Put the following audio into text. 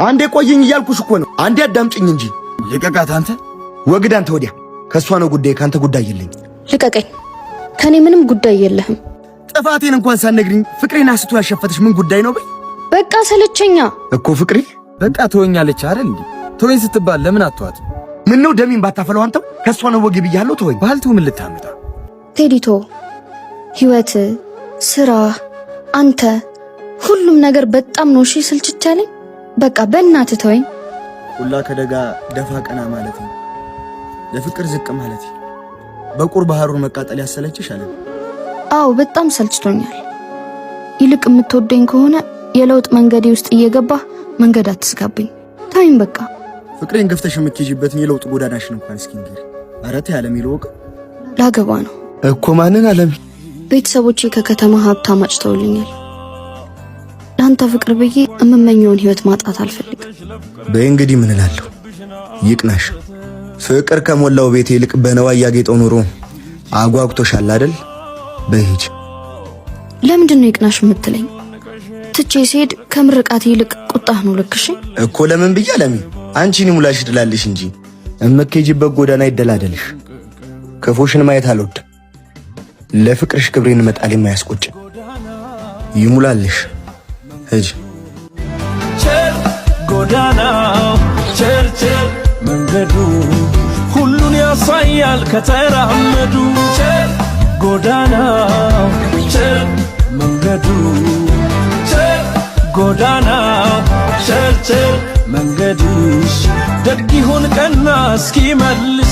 አንዴ ቆየኝ እያልኩሽ እኮ ነው። አንዴ አዳምጪኝ እንጂ። ልቀቃት አንተ ወግድ አንተ ወዲያ። ከሷ ነው ጉዳይ፣ ካንተ ጉዳይ የለኝ። ልቀቀኝ። ከኔ ምንም ጉዳይ የለህም። ጥፋቴን እንኳን ሳትነግሪኝ ፍቅሬን አስቶ ያሸፈተሽ ምን ጉዳይ ነው? በይ በቃ ሰለቸኛ እኮ ፍቅሬ። በቃ ተወኛለች አይደል እንዴ? ተወኝ ስትባል ለምን አትዋት? ምን ነው ደሜን ባታፈለው አንተው? ከሷ ነው ወግ ብያለሁ። ተወኝ። ባልቱ ምን ልታመጣ? ቴዲቶ ህይወት፣ ስራ፣ አንተ ሁሉም ነገር በጣም ነው እሺ ስልችት ያለኝ። በቃ በእናትህ ተወኝ። ሁላ ከደጋ ደፋ ቀና ማለት ነው፣ ለፍቅር ዝቅ ማለት ነው። በቁር ባህሩን መቃጠል ያሰለችሽ አለ። አዎ በጣም ሰልችቶኛል። ይልቅ የምትወደኝ ከሆነ የለውጥ መንገዴ ውስጥ እየገባህ መንገድ አትስጋብኝ። ተወኝ በቃ። ፍቅሬን ገፍተሽ የምትይዥበትን የለውጥ ጎዳናሽን እንኳን እስኪ ንገሪ። ኧረ ተይ አለሚ፣ ልወቅ። ላገባ ነው እኮ። ማንን አለሚ? ቤተሰቦቼ ከከተማ ሀብታም አጭተውልኛል። ለአንተ ፍቅር ብዬ የምመኘውን ህይወት ማጣት አልፈልግም። በይ እንግዲህ ምን እላለሁ? ይቅናሽ። ፍቅር ከሞላው ቤት ይልቅ በነዋ ያጌጠው ኑሮ አጓጉቶሻል አይደል? በይ ሂጂ። ለምንድን ነው ይቅናሽ የምትለኝ? ትቼ ሲሄድ ከምርቃት ይልቅ ቁጣህ ነው ልክሽ እኮ። ለምን ብዬ አለሚ? አንቺን ሙላሽ ድላልሽ እንጂ እመከጂበት ጎዳና ይደላደልሽ። ክፉሽን ማየት አልወድም። ለፍቅርሽ ክብሬን መጣል የማያስቆጭ ይሙላልሽ። ሂጂ። ቸር ጎዳናው ቸር መንገዱ ሁሉን ያሳያል ከተራመዱ። ቸር ጎዳናው ቸር መንገዱ ቸር ጎዳናው ቸር መንገድሽ ደግ ይሁን ቀና እስኪ መልስ